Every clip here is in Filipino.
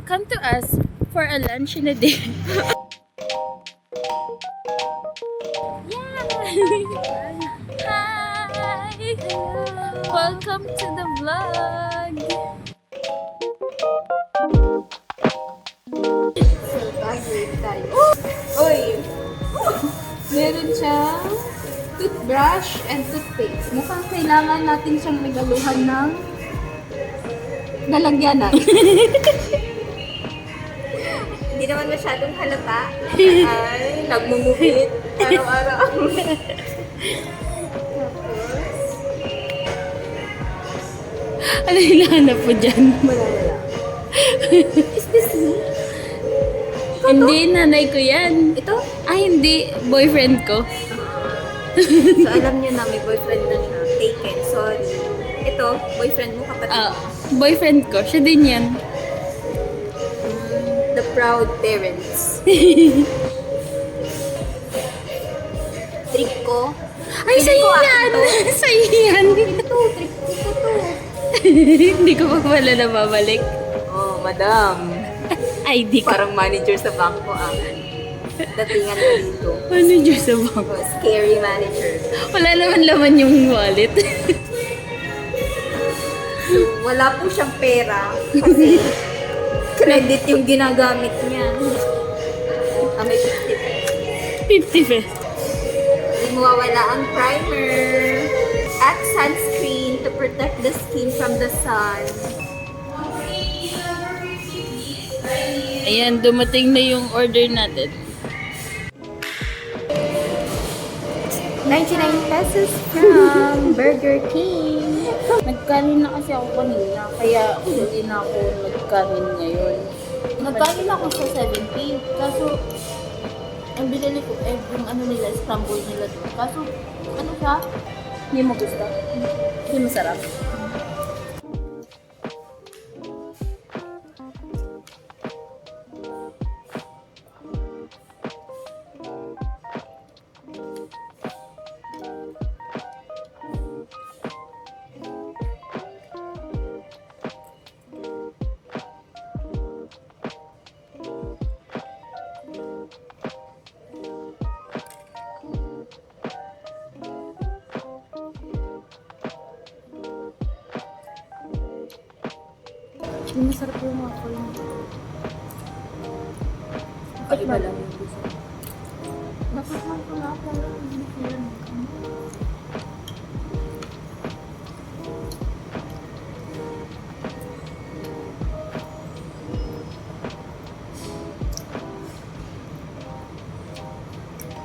come to us for a lunch in a day. Yeah! Hi! Welcome to the vlog! So, graduate tayo. Uy! Meron siyang toothbrush and toothpaste. Mukhang kailangan natin siyang magaluhan ng lalagyanan. Hindi naman masyadong halata. Ay, nagmumukit. Araw-araw. Ano hinahanap mo dyan? Malala. Is this me? Hindi, nanay ko yan. Ito? Ay, hindi. Boyfriend ko. So, alam niyo na may boyfriend na siya. Taken. Sorry. Ito, boyfriend mo, kapatid Ah, mo. boyfriend ko. Siya din yan. The proud parents. Trick ko. Ay, Feeling sa'yo ko akin yan! to. Sa'yo yan! Ito, trick ko to. Hindi ko pa pala nababalik. Oh, madam. ID ko. Parang manager sa bangko datingan ko dito. Ano dyan sa bang? Oh, scary manager. Wala naman laman yung wallet. So, wala po siyang pera kasi credit yung ginagamit niya. May 50 pesos. 50 pesos. Hindi mawawala ang primer at sunscreen to protect the skin from the sun. Ayan, dumating na yung order natin. 99 pesos from Burger King. Nagkanin na kasi ako kanina, kaya hindi na ako nagkanin ngayon. Nagkain ako sa 70, kaso ang binili ko, yung ano nila, scramble nila doon. Kaso, ano siya? Hindi mo gusto? Hindi masarap. Hindi masarap yung waffle. Kaiba lang yung gusto. Nakakain ko na ako. Hindi ko yan.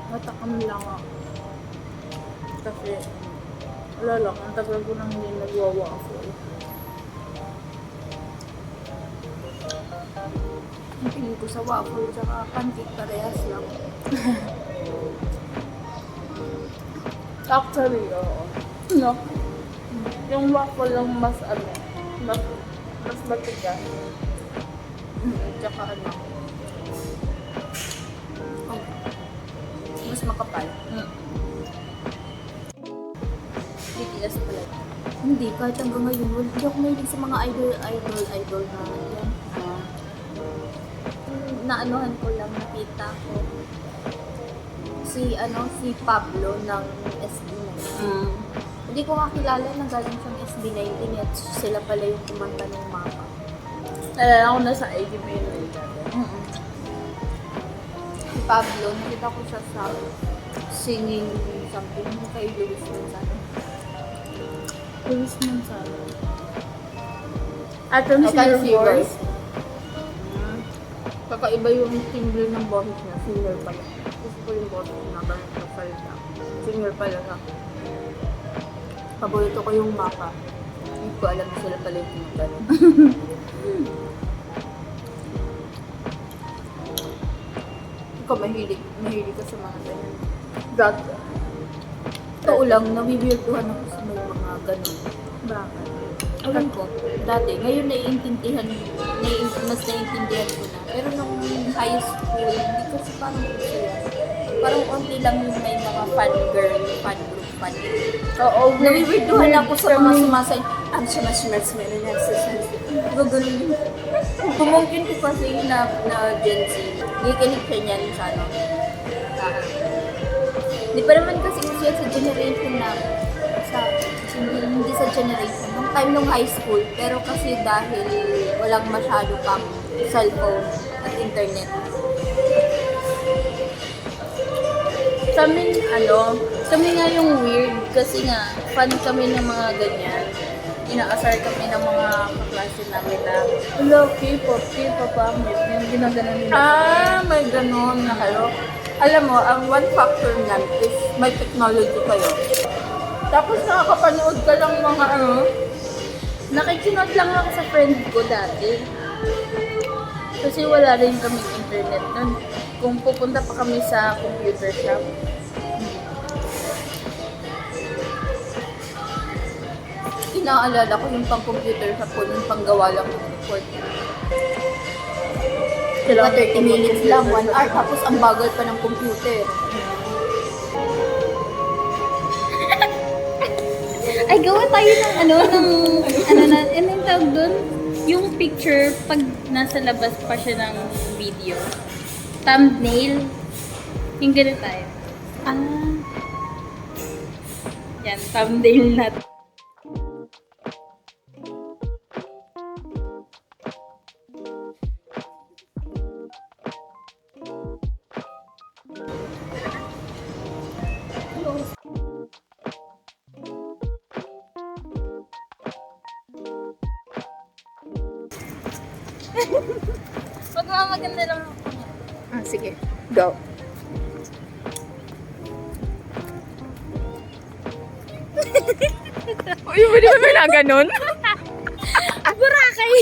Matakam lang ako. Kasi, wala lang, ang tagal ko nang hindi nagwa-waffle. Ang tingin ko sa waffle tsaka pancake parehas lang. Actually, oo. No? Yung waffle lang mas mas matigas. Tsaka ano. Mas makapal. BTS pala. Hindi, kahit hanggang ngayon, hindi ako mahilig sa mga idol na yan. Naanohan ko lang, nakita ko si Pablo ng SB19. Hindi ko kakilala na galing siyang SB19 at sila pala yung kumanta ng Mama. Alala ko na sa AGB yun. Si Pablo, nakita ko siya sa singing something kay Luis Manzano. Luis Manzano. Atom Atom Silver Silver. Voice. Kakaiba yung timbre ng boses niya. Singer pala. Gusto ko yung boses niya. Ganun sa salita. Singer pala siya. Paborito ko yung Mapa. Hindi ko alam na sila pala yung kumanta. Ikaw mahilig ka sa mga ganyan. Dati. Totoo lang, nawiwirduhan ako sa may mga ganun. Bakit? Alam ko, dati, ngayon mas naiintindihan ko na. Pero nung high school, hindi kasi parang gusto yan. Parang onti lang yung may mga fan girl, fan group, fan group. Oo, Nawiwirduhan ako sa mga sumasay. Ang sumas meron yan sa ganun yun. Pumungkin ko kasi na Gen Z. Gikinig siya niyan sa ano. Hindi pa naman kasi uso yan sa generation na hindi sa generation. Nung time nung high school, pero kasi dahil walang masyado pang cellphone at internet. Sa amin nga yung weird kasi nga, fan kami ng mga ganyan. Inaasar kami ng mga kaklase namin na, hello, K-pop ang yung ginaganon nila. May ganun na kayo. Alam mo, ang one factor nan is may technology kayo. Tapos nakakapanood ka lang mga nakikinod lang ako sa friend ko dati. Kasi wala rin kaming internet nun. Kung pupunta pa kami sa computer shop. Inaalala ko yung pang-computer sa phone, yung panggawa lang ng report. Diba, 30 minutes lang, 1 hour, tapos ang bagal pa ng computer. Ay, gawa tayo ng anong tawag doon? Yung picture, pag nasa labas pa siya ng video. Thumbnail. Yung ganun tayo. Yan, thumbnail natin. Magmamaganda lang ako. Sige. Go. Uy, hindi ba may na ganun? Burakay!